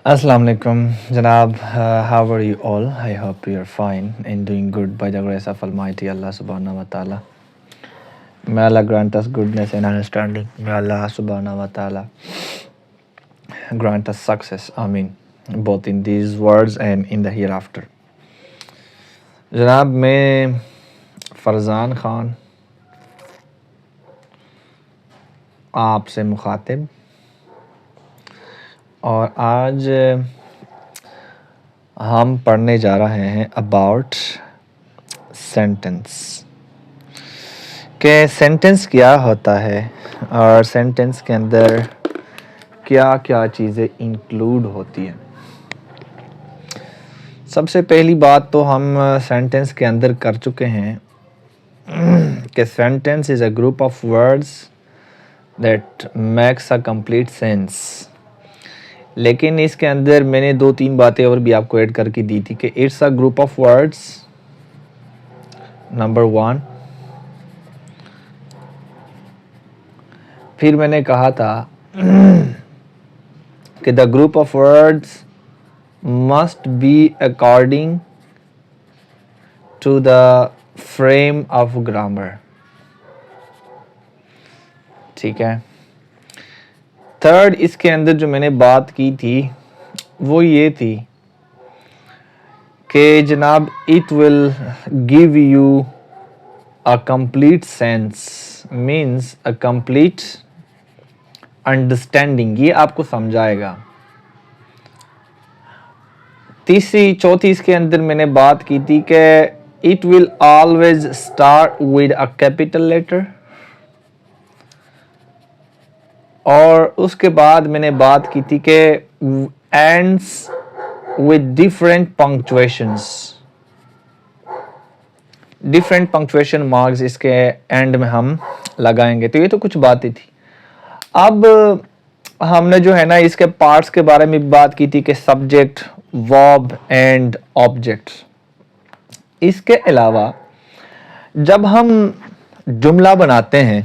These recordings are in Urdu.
Assalamu alaikum, Janab. How are you all? I hope you are fine and doing good by the grace of Almighty Allah Subhanahu wa Taala. May Allah grant us goodness and understanding. May Allah Subhanahu wa Taala grant us success. Ameen. Both in these words and in the hereafter. جناب میں فرزان خان آپ سے مخاطب، اور آج ہم پڑھنے جا رہے ہیں اباؤٹ سینٹنس، کہ سینٹنس کیا ہوتا ہے اور سینٹنس کے اندر کیا کیا چیزیں انکلوڈ ہوتی ہیں۔ سب سے پہلی بات تو ہم سینٹنس کے اندر کر چکے ہیں کہ sentence is a group of words that makes a complete sense, لیکن اس کے اندر میں نے 2-3 باتیں اور بھی آپ کو ایڈ کر کے دی تھی کہ it's a group of words, number 1۔ پھر میں نے کہا تھا کہ the group of words must be according to the frame of grammar، ٹھیک ہے۔ تھرڈ، اس کے اندر جو میں نے بات کی تھی وہ یہ تھی کہ جناب it will give you a complete sense means a complete understanding، یہ آپ کو سمجھائے گا۔ تیسری چوتھی اس کے اندر میں نے بات کی تھی کہ it will always start with a capital letter، اور اس کے بعد میں نے بات کی تھی کہ ends with different punctuations، different punctuation marks اس کے اینڈ میں ہم لگائیں گے۔ تو یہ تو کچھ باتیں تھی۔ اب ہم نے جو ہے نا اس کے پارٹس کے بارے میں بات کی تھی کہ سبجیکٹ، verb اینڈ آبجیکٹ۔ اس کے علاوہ جب ہم جملہ بناتے ہیں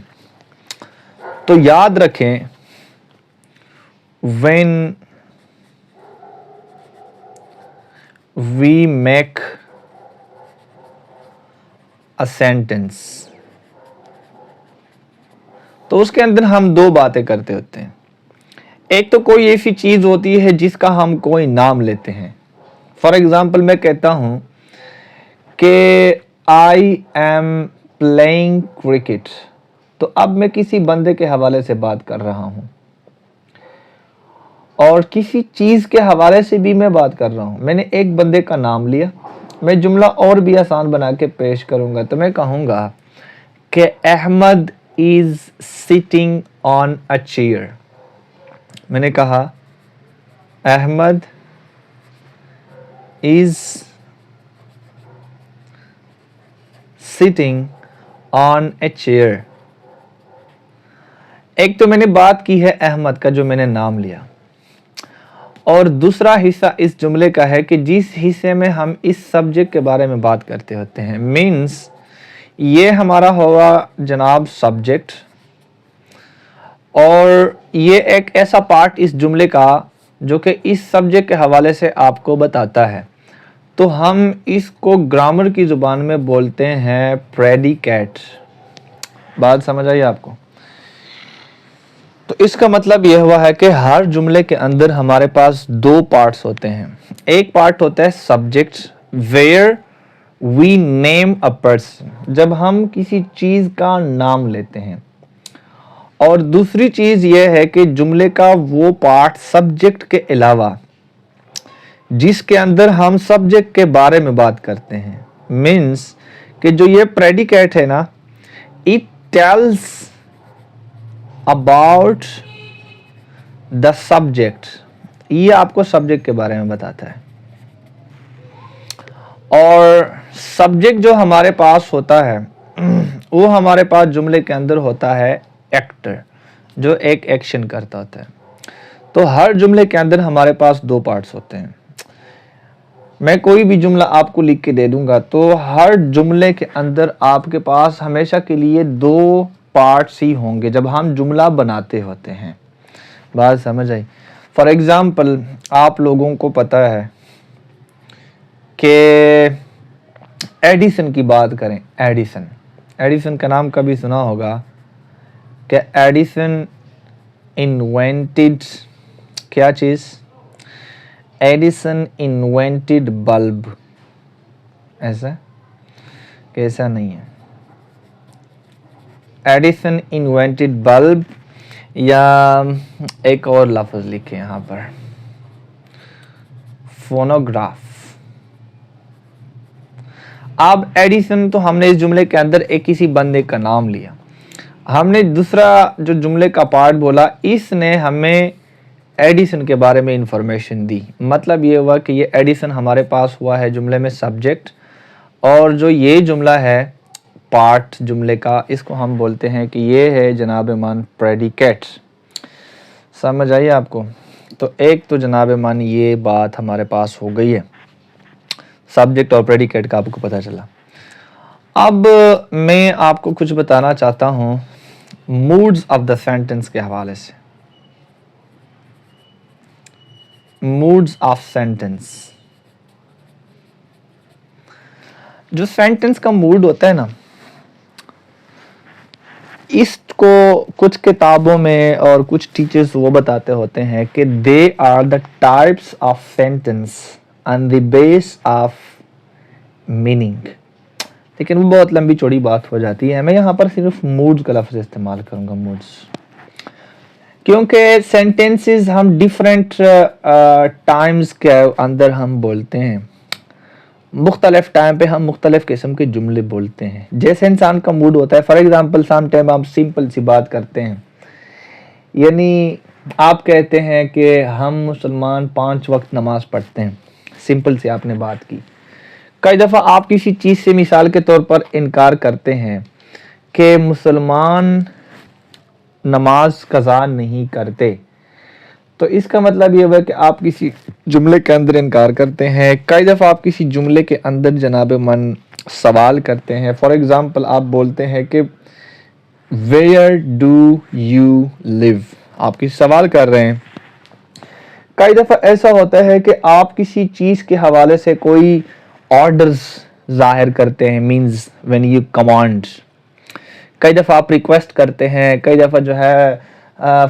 تو یاد رکھیں when we make a sentence تو اس کے اندر ہم 2 باتیں کرتے ہوتے ہیں۔ ایک تو کوئی ایسی چیز ہوتی ہے جس کا ہم کوئی نام لیتے ہیں۔ فار ایگزامپل میں کہتا ہوں کہ I am playing cricket، تو اب میں کسی بندے کے حوالے سے بات کر رہا ہوں اور کسی چیز کے حوالے سے بھی میں بات کر رہا ہوں۔ میں نے ایک بندے کا نام لیا، میں جملہ اور بھی آسان بنا کے پیش کروں گا تو میں کہوں گا کہ Ahmad is sitting on a chair۔ میں نے کہا Ahmad is sitting on a chair۔ ایک تو میں نے بات کی ہے احمد کا جو میں نے نام لیا، اور دوسرا حصہ اس جملے کا ہے کہ جس حصے میں ہم اس سبجیکٹ کے بارے میں بات کرتے ہوتے ہیں، مینس یہ ہمارا ہوگا جناب سبجیکٹ، اور یہ ایک ایسا پارٹ اس جملے کا جو کہ اس سبجیکٹ کے حوالے سے آپ کو بتاتا ہے، تو ہم اس کو گرامر کی زبان میں بولتے ہیں پریڈیکیٹ۔ بات سمجھ آئی آپ کو؟ تو اس کا مطلب یہ ہوا ہے کہ ہر جملے کے اندر ہمارے پاس 2 پارٹس ہوتے ہیں۔ ایک پارٹ ہوتا ہے subject where we name a person، جب ہم کسی چیز کا نام لیتے ہیں، اور دوسری چیز یہ ہے کہ جملے کا وہ پارٹ سبجیکٹ کے علاوہ جس کے اندر ہم سبجیکٹ کے بارے میں بات کرتے ہیں، مینس کہ جو یہ پریڈیکیٹ ہے نا، it tells about the subject، یہ آپ کو سبجیکٹ کے بارے میں بتاتا ہے۔ اور سبجیکٹ جو ہمارے پاس ہوتا ہے وہ ہمارے پاس جملے کے اندر ہوتا ہے ایکٹر، جو ایک ایکشن کرتا ہوتا ہے۔ تو ہر جملے کے اندر ہمارے پاس 2 پارٹس ہوتے ہیں۔ میں کوئی بھی جملہ آپ کو لکھ کے دے دوں گا تو ہر جملے کے اندر آپ کے پاس ہمیشہ کے لیے 2 پارٹس ہی ہوں گے جب ہم جملہ بناتے ہوتے ہیں۔ بات سمجھ آئی؟ فار ایگزامپل آپ لوگوں کو پتہ ہے کہ ایڈیسن کی بات کریں. ایڈیسن کا نام کبھی سنا ہوگا کہ ایڈیسن انوینٹڈ کیا چیز؟ Edison invented bulb. ایسا کہ ایسا نہیں ہے. ایڈیسن انوینٹڈ بلب، یا ایک اور لفظ لکھیں یہاں پر، فونوگراف. اب ایڈیسن تو ہم نے اس جملے کے اندر ایک کسی بندے کا نام لیا. ہم نے دوسرا جو جملے کا پارٹ بولا، اس نے ہمیں ایڈیسن کے بارے میں انفارمیشن دی. مطلب یہ ہوا کہ یہ ایڈیسن ہمارے پاس ہوا ہے جملے میں سبجیکٹ، اور جو یہ جملہ ہے پارٹ جملے کا، اس کو ہم بولتے ہیں کہ یہ ہے جناب من پریڈیکیٹ. سمجھ آئیے آپ کو؟ تو ایک تو جناب من یہ بات ہمارے پاس ہو گئی ہے، سبجیکٹ اور پریڈیکیٹ کا آپ کو پتہ چلا. اب میں آپ کو کچھ بتانا چاہتا ہوں موڈز آف دا سینٹنس کے حوالے سے. Moods of sentence. جو سینٹنس کا موڈ ہوتا ہے نا، اس کو کچھ کتابوں میں اور کچھ ٹیچرز وہ بتاتے ہوتے ہیں کہ they are the types of sentence on the basis of meaning. لیکن وہ بہت لمبی چوڑی بات ہو جاتی ہے. میں یہاں پر صرف موڈز کا لفظ استعمال کروں گا، موڈز، کیونکہ سینٹنسز ہم ڈیفرنٹ ٹائمز کے اندر ہم بولتے ہیں. مختلف ٹائم پہ ہم مختلف قسم کے جملے بولتے ہیں جیسے انسان کا موڈ ہوتا ہے. فار ایگزامپل سم ٹائم ہم سمپل سی بات کرتے ہیں، یعنی آپ کہتے ہیں کہ ہم مسلمان 5 وقت نماز پڑھتے ہیں. سمپل سی آپ نے بات کی. کئی دفعہ آپ کسی چیز سے مثال کے طور پر انکار کرتے ہیں کہ مسلمان نماز قضا نہیں کرتے، تو اس کا مطلب یہ ہوا کہ آپ کسی جملے کے اندر انکار کرتے ہیں. کئی دفعہ آپ کسی جملے کے اندر جناب من سوال کرتے ہیں. فار ایگزامپل آپ بولتے ہیں کہ ویئر ڈو یو لیو، آپ کسی سوال کر رہے ہیں. کئی دفعہ ایسا ہوتا ہے کہ آپ کسی چیز کے حوالے سے کوئی آرڈرز ظاہر کرتے ہیں، مینز وین یو کمانڈ. کئی دفعہ آپ ریکویسٹ کرتے ہیں. کئی دفعہ جو ہے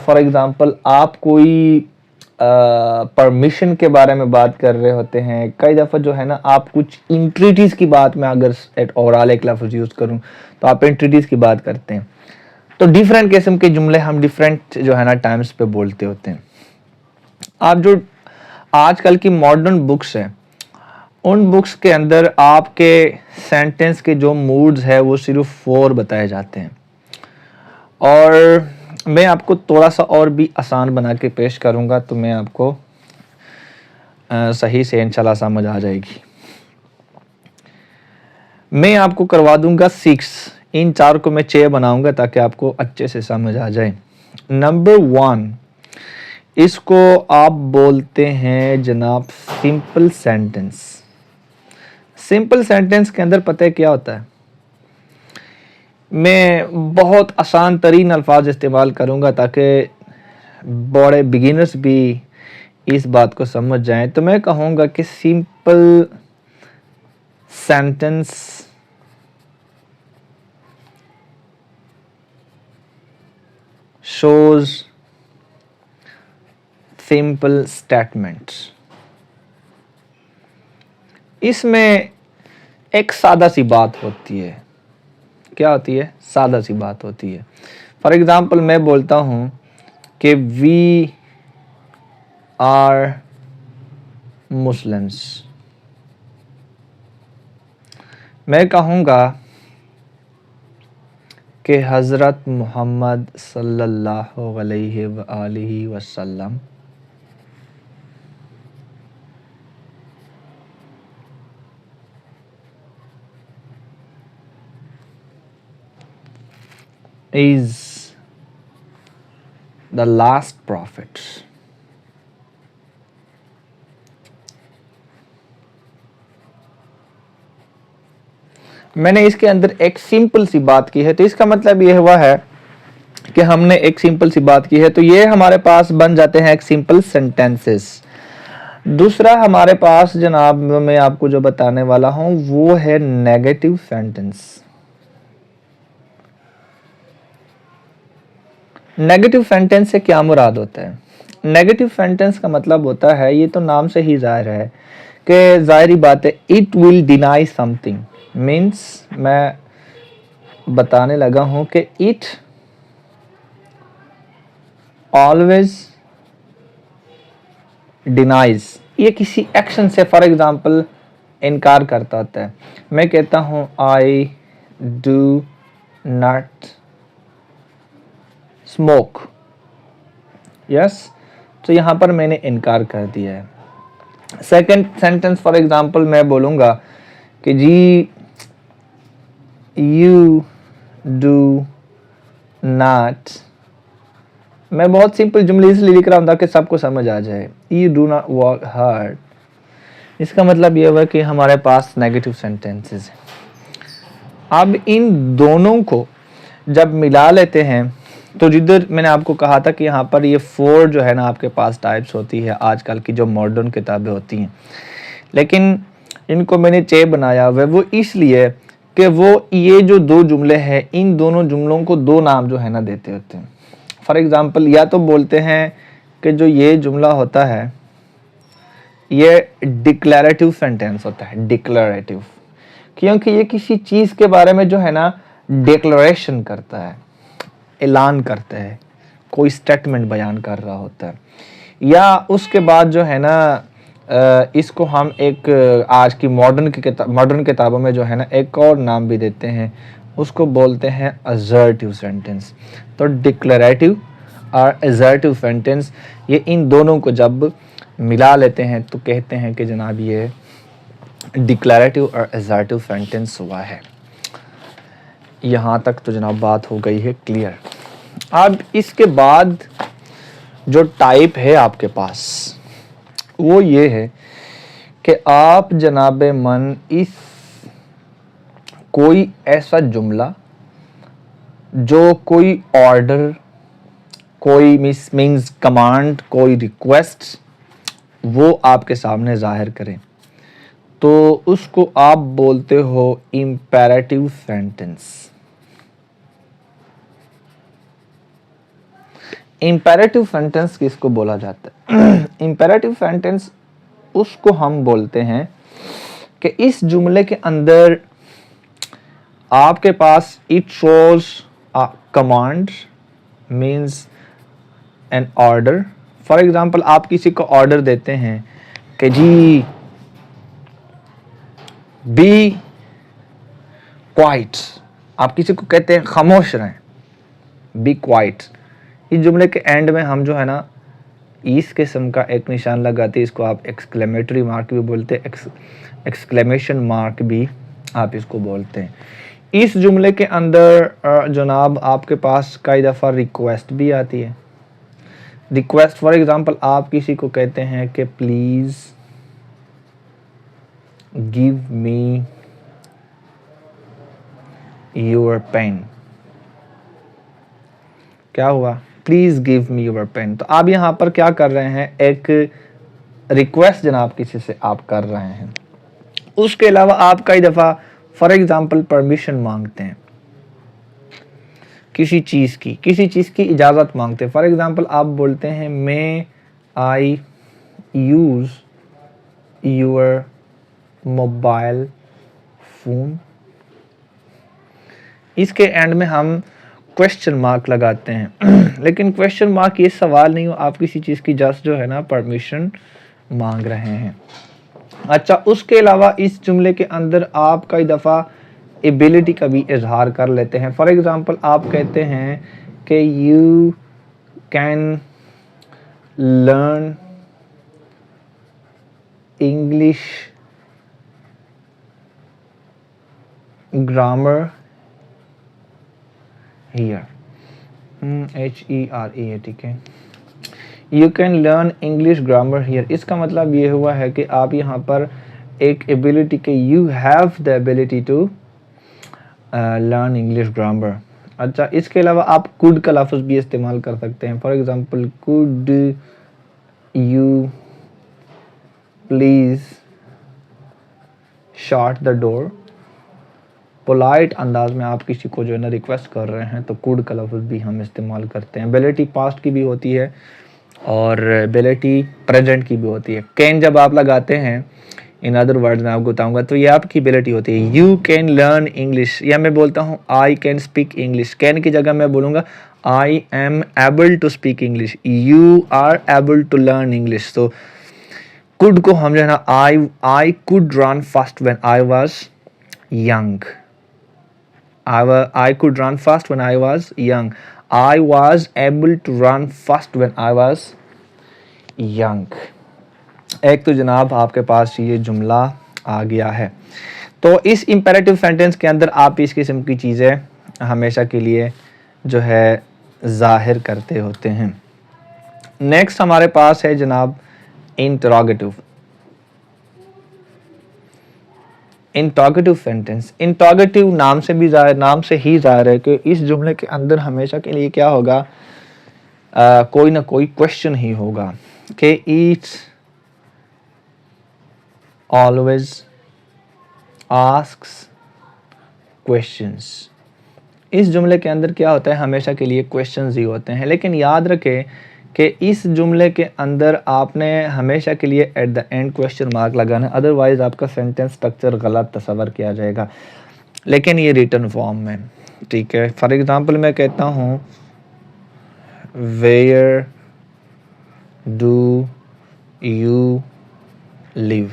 فار ایگزامپل آپ کوئی پرمیشن کے بارے میں بات کر رہے ہوتے ہیں. کئی دفعہ جو ہے نا آپ کچھ انٹریٹیز کی بات میں اگر اوورال ایک لفظ یوز کروں تو آپ انٹریٹیز کی بات کرتے ہیں. تو ڈیفرنٹ قسم کے جملے ہم ڈیفرنٹ جو ہے نا ٹائمز پہ بولتے ہوتے ہیں. آپ جو آج کل کی ماڈرن بکس ہیں، ان بکس کے اندر آپ کے سینٹنس کے جو موڈز ہیں وہ صرف 4 بتائے جاتے ہیں. اور میں آپ کو تھوڑا سا اور بھی آسان بنا کے پیش کروں گا تو میں آپ کو صحیح سے انشاءاللہ سمجھ آ جائے گی. میں آپ کو کروا دوں گا 6. ان 4 کو میں 6 بناؤں گا تاکہ آپ کو اچھے سے سمجھ آ جائے. نمبر 1، اس کو آپ بولتے ہیں جناب سمپل سینٹنس. سمپل سینٹنس کے اندر پتہ ہے کیا ہوتا ہے؟ میں بہت آسان ترین الفاظ استعمال کروں گا تاکہ بڑے بگنرز بھی اس بات کو سمجھ جائیں. تو میں کہوں گا کہ simple sentence shows simple statements. اس میں ایک سادہ سی بات ہوتی ہے. کیا ہوتی ہے؟ سادہ سی بات ہوتی ہے. فار ایگزامپل میں بولتا ہوں کہ we are Muslims. میں کہوں گا کہ حضرت محمد صلی اللہ علیہ وآلہ وسلم is the last prophet. میں نے اس کے اندر ایک سمپل سی بات کی ہے. تو اس کا مطلب یہ ہوا ہے کہ ہم نے ایک سمپل سی بات کی ہے تو یہ ہمارے پاس بن جاتے ہیں ایک سمپل سینٹینسز. دوسرا ہمارے پاس جناب میں آپ کو جو بتانے والا ہوں وہ ہے نیگیٹو سینٹینس. نیگیٹو سینٹینس سے کیا مراد ہوتا ہے؟ نیگیٹو سینٹینس کا مطلب ہوتا ہے, یہ تو نام سے ہی ظاہر ہے کہ ظاہری بات ہے, it will deny some thing. Means میں بتانے لگا ہوں کہ اٹ آلویز ڈینائز, یہ کسی ایکشن سے فار ایگزامپل انکار کرتا ہوتا ہے. میں کہتا ہوں آئی ڈو ناٹ اسموک, یس, تو یہاں پر میں نے انکار کر دیا ہے. سیکنڈ سینٹینس فار ایگزامپل میں بولوں گا کہ جی یو ڈو ناٹ, میں بہت سمپل جملے اس لیے لکھ رہا ہوں تاکہ سب کو سمجھ آ جائے. You do not work hard, اس کا مطلب یہ ہوا کہ ہمارے پاس نیگیٹو سینٹینسز ہیں. اب ان دونوں کو جب ملا لیتے ہیں تو جدھر میں نے آپ کو کہا تھا کہ یہاں پر یہ 4 جو ہے نا آپ کے پاس ٹائپس ہوتی ہے آج کل کی جو ماڈرن کتابیں ہوتی ہیں, لیکن ان کو میں نے 6 بنایا ہوا ہے. وہ اس لیے کہ وہ یہ جو 2 جملے ہیں ان دونوں جملوں کو 2 نام جو ہے نا دیتے ہوتے ہیں. فار ایگزامپل یا تو بولتے ہیں کہ جو یہ جملہ ہوتا ہے یہ ڈکلیریٹو سینٹینس ہوتا ہے, ڈکلیریٹو, کیونکہ یہ کسی چیز کے بارے میں جو ہے نا ڈکلیریشن کرتا ہے, اعلان کرتا ہے, کوئی سٹیٹمنٹ بیان کر رہا ہوتا ہے. یا اس کے بعد جو ہے نا اس کو ہم ایک آج کی ماڈرن کتابوں میں جو ہے نا ایک اور نام بھی دیتے ہیں, اس کو بولتے ہیں assertive سینٹینس. تو ڈکلیریٹو اور assertive سینٹینس یہ ان دونوں کو جب ملا لیتے ہیں تو کہتے ہیں کہ جناب یہ ڈکلیریٹو اور assertive سینٹینس ہوا ہے. یہاں تک تو جناب بات ہو گئی ہے کلیئر. اب اس کے بعد جو ٹائپ ہے آپ کے پاس وہ یہ ہے کہ آپ جناب من اس کوئی ایسا جملہ جو کوئی آرڈر, کوئی مینز کمانڈ, کوئی ریکویسٹ وہ آپ کے سامنے ظاہر کریں تو اس کو آپ بولتے ہو امپیریٹو سینٹینس. امپیریٹو سینٹینس کس کو بولا جاتا ہے؟ امپیریٹو سینٹینس اس کو ہم بولتے ہیں کہ اس جملے کے اندر آپ کے پاس it shows command means an order. For example آپ کسی کو آرڈر دیتے ہیں کہ جی بی کوائٹ, آپ کسی کو کہتے ہیں خاموش رہیں, بی کوائٹ. اس جملے کے اینڈ میں ہم جو ہے نا اس قسم کا ایک نشان لگاتے ہیں, اس کو آپ ایکسکلیمیٹری مارک بھی بولتے ہیں, ایکسکلیمیشن مارک بھی آپ اس کو بولتے ہیں. اس جملے کے اندر جناب آپ کے پاس کئی دفعہ ریکویسٹ بھی آتی ہے. ریکویسٹ فار ایگزامپل آپ کسی کو کہتے ہیں کہ please give me your pen. کیا ہوا؟ Please give me your pen. تو آپ یہاں پر کیا کر رہے ہیں, ایک ریکویسٹ جناب کسی سے آپ کر رہے ہیں. اس کے علاوہ آپ کئی دفعہ فار ایگزامپل پرمیشن مانگتے ہیں کسی چیز کی اجازت مانگتے ہیں. فار ایگزامپل آپ بولتے ہیں میں آئی یوز یور موبائل فون. اس کے اینڈ میں ہم کوشچن مارک لگاتے ہیں لیکن کوشچن مارک یہ سوال نہیں ہو, آپ کسی چیز کی جسٹ جو ہے نا پرمیشن مانگ رہے ہیں. اچھا, اس کے علاوہ اس جملے کے اندر آپ کئی دفعہ ایبلٹی کا بھی اظہار کر لیتے ہیں. فار ایگزامپل آپ کہتے ہیں کہ you can learn English grammar here, HERE, ٹھیک ہے. You can learn English grammar here, اس کا مطلب یہ ہوا ہے کہ آپ یہاں پر ایک ایبلٹی کہ you have the ability to learn English grammar. اچھا اس کے علاوہ آپ could کا لفظ بھی استعمال کر سکتے ہیں. For example could you please shut the door. Polite انداز میں آپ کسی کو جو ہے نا ریکویسٹ کر رہے ہیں تو could کا لفظ بھی ہم استعمال کرتے ہیں. ability پاسٹ کی بھی ہوتی ہے اور ability پریزنٹ کی بھی ہوتی ہے. can جب آپ لگاتے ہیں ان ادر ورڈز میں آپ کو بتاؤں گا تو یہ آپ کی ability ہوتی ہے. you can learn English یا میں بولتا ہوں I can speak English. can کی جگہ میں بولوں گا I am able to speak English. you are able to learn English. so could کو ہم جو ہے نا I could run fast when I was young. I could run fast when I was young. I was able to run fast when I was young. ایک تو جناب آپ کے پاس یہ جملہ آ گیا ہے. تو اس امپیریٹو سینٹنس کے اندر آپ اس قسم کی چیزیں ہمیشہ کے لیے جو ہے ظاہر کرتے ہوتے ہیں. نیکسٹ ہمارے پاس ہے جناب انٹروگیٹو. Interrogative sentence. انٹروگیٹو نام سے ہی ظاہر ہے کہ اس جملے کے اندر ہمیشہ کے لیے کیا ہوگا, کوئی نہ کوئی کوشچن ہی ہوگا کہ ایچ always asks questions. اس جملے کے اندر کیا ہوتا ہے ہمیشہ کے لیے questions ہی ہوتے ہیں. لیکن یاد رکھیں کہ اس جملے کے اندر آپ نے ہمیشہ کے لیے at the end question mark لگانا ہے, ادروائز آپ کا سینٹینس اسٹرکچر غلط تصور کیا جائے گا. لیکن یہ ریٹن فارم میں ٹھیک ہے. فار ایگزامپل میں کہتا ہوں ویئر ڈو یو لیو,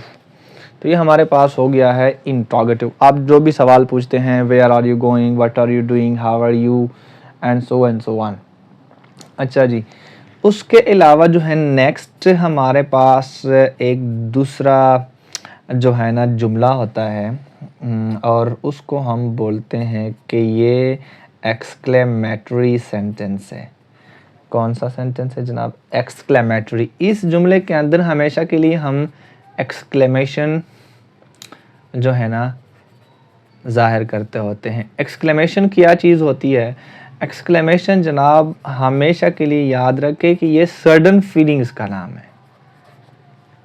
تو یہ ہمارے پاس ہو گیا ہے انٹروگیٹو. آپ جو بھی سوال پوچھتے ہیں where are you going, what are you doing, how are you and so on. اچھا جی, اس کے علاوہ جو ہے نیکسٹ ہمارے پاس ایک دوسرا جو ہے نا جملہ ہوتا ہے اور اس کو ہم بولتے ہیں کہ یہ ایکسکلیمیٹری سینٹنس ہے. کون سا سینٹنس ہے جناب؟ ایکسکلیمیٹری. اس جملے کے اندر ہمیشہ کے لیے ہم ایکسکلیمیشن جو ہے نا ظاہر کرتے ہوتے ہیں. ایکسکلیمیشن کیا چیز ہوتی ہے؟ ایکسکلیمیشن جناب ہمیشہ کے لیے یاد رکھے کہ یہ سڈن فیلنگز کا نام ہے.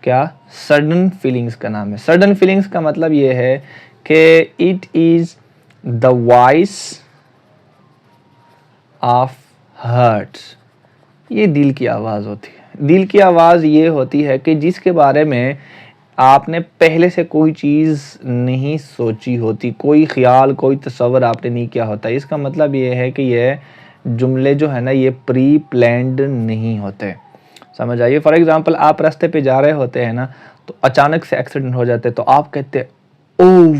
کیا؟ سڈن فیلنگز کا نام ہے. سڈن فیلنگز کا مطلب یہ ہے کہ it is the voice of heart. یہ دل کی آواز ہوتی ہے. دل کی آواز یہ ہوتی ہے کہ جس کے بارے میں آپ نے پہلے سے کوئی چیز نہیں سوچی ہوتی, کوئی خیال کوئی تصور آپ نے نہیں کیا ہوتا. اس کا مطلب یہ ہے کہ یہ جملے جو ہے نا یہ پری پلانڈ نہیں ہوتے. سمجھ آئیے. فار ایگزامپل آپ راستے پہ جا رہے ہوتے ہیں نا تو اچانک سے ایکسیڈنٹ ہو جاتے تو آپ کہتے او.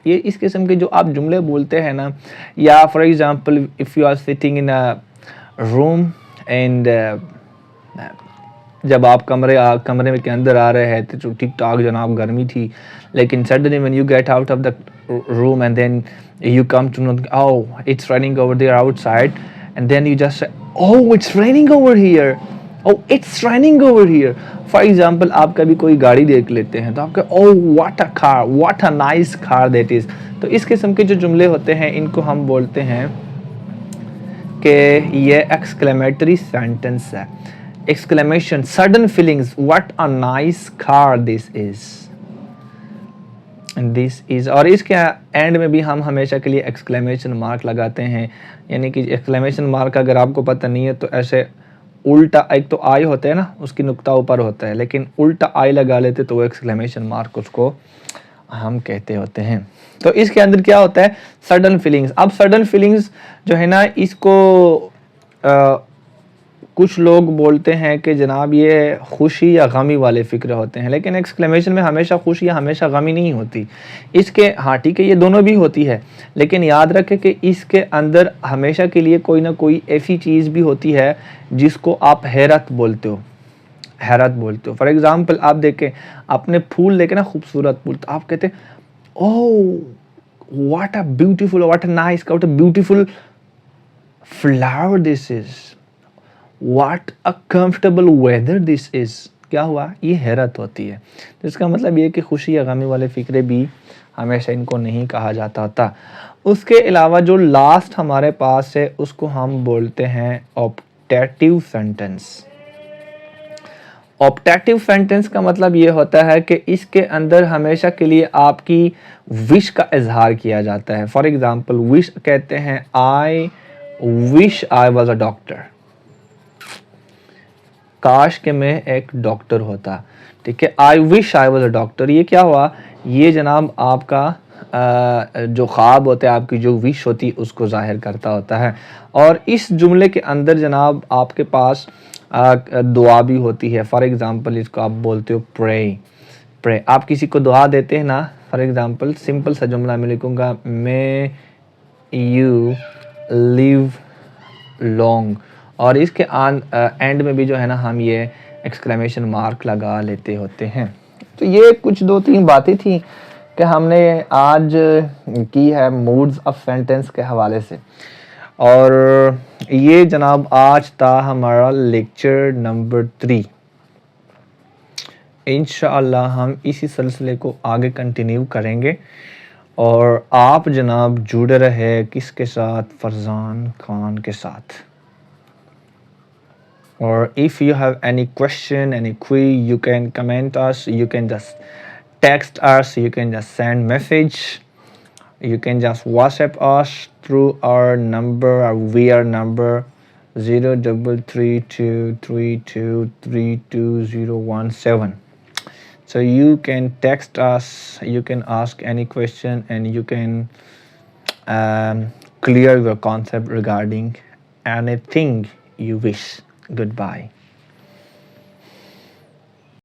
یہ اس قسم کے جو آپ جملے بولتے ہیں نا, یا for example if you are sitting in room and جب آپ کمرے کے اندر آ رہے ہیں تو ٹھیک ٹھاک جناب گرمی تھی, لیکن suddenly when you get out of the room and then you come to know oh it's raining over there outside and then you just say oh it's raining over here, oh it's raining over here. For example آپ کبھی کوئی گاڑی دیکھ لیتے ہیں تو آپ کہتے oh what a car, what a nice car that is. تو اس قسم کے جو جملے ہوتے ہیں ان کو ہم بولتے ہیں کہ یہ ایکسکلیمیٹری سینٹنس ہے. Exclamation, sudden feelings, what a nice car this is. اور اس کے اینڈ میں بھی ہم ہمیشہ کے لیے ایکسکلیمیشن مارک لگاتے ہیں. یعنی کہ ایکسکلیمیشن مارک اگر آپ کو پتہ نہیں ہے تو ایسے الٹا, ایک تو آئی ہوتا ہے نا اس کی نقطہ اوپر ہوتا ہے, لیکن الٹا آئی لگا لیتے تو وہ ایکسکلیمیشن مارک اس کو ہم کہتے ہوتے ہیں. تو اس کے اندر کیا ہوتا ہے سڈن فیلنگز. اب سڈن فیلنگز جو ہے نا اس کو کچھ لوگ بولتے ہیں کہ جناب یہ خوشی یا غمی والے فکر ہوتے ہیں, لیکن ایکسکلیمیشن میں ہمیشہ خوشی یا ہمیشہ غمی نہیں ہوتی. اس کے ہاں ٹھیک ہے یہ دونوں بھی ہوتی ہے, لیکن یاد رکھیں کہ اس کے اندر ہمیشہ کے لیے کوئی نہ کوئی ایسی چیز بھی ہوتی ہے جس کو آپ حیرت بولتے ہو. فار ایگزامپل آپ دیکھیں آپ نے پھول دیکھے نا, خوبصورت پھول, تو آپ کہتے oh what a beautiful, what a nice, what a beautiful flower this is, what a comfortable weather this is. کیا ہوا؟ یہ حیرت ہوتی ہے. تو اس کا مطلب یہ کہ خوشی یا غمی والے فکرے بھی ہمیشہ ان کو نہیں کہا جاتا ہوتا. اس کے علاوہ جو لاسٹ ہمارے پاس ہے اس کو ہم بولتے ہیں آپٹیٹیو سینٹنس. آپٹیٹیو سینٹنس کا مطلب یہ ہوتا ہے کہ اس کے اندر ہمیشہ کے لیے آپ کی وش کا اظہار کیا جاتا ہے. فار ایگزامپل وش کہتے ہیں آئی وش آئی واز اے ڈاکٹر. کاش کہ میں ایک ڈاکٹر ہوتا. ٹھیک ہے, آئی وش آئی واز اے ڈاکٹر. یہ کیا ہوا, یہ جناب آپ کا جو خواب ہوتا ہے, آپ کی جو وش ہوتی ہے اس کو ظاہر کرتا ہوتا ہے. اور اس جملے کے اندر جناب آپ کے پاس دعا بھی ہوتی ہے. فار ایگزامپل اس کو آپ بولتے ہو پرے. آپ کسی کو دعا دیتے ہیں نا, فار ایگزامپل سمپل سا جملہ میں لکھوں گا مے یو لیو لانگ, اور اس کے اینڈ میں بھی جو ہے نا ہم یہ ایکسکلیمیشن مارک لگا لیتے ہوتے ہیں. تو یہ کچھ 2-3 باتیں تھیں کہ ہم نے آج کی ہے موڈز آف سینٹنس کے حوالے سے. اور یہ جناب آج تھا ہمارا لیکچر نمبر 3. انشاءاللہ ہم اسی سلسلے کو آگے کنٹینیو کریں گے. اور آپ جناب جڑے رہے کس کے ساتھ, فرزان خان کے ساتھ. اور if you have any question, any query, you can comment us, you can just text us, you can just send message, you can just WhatsApp us through our number, our VR number 033232322017. So you can text us, you can ask any question, and you can clear your concept regarding anything you wish. Goodbye.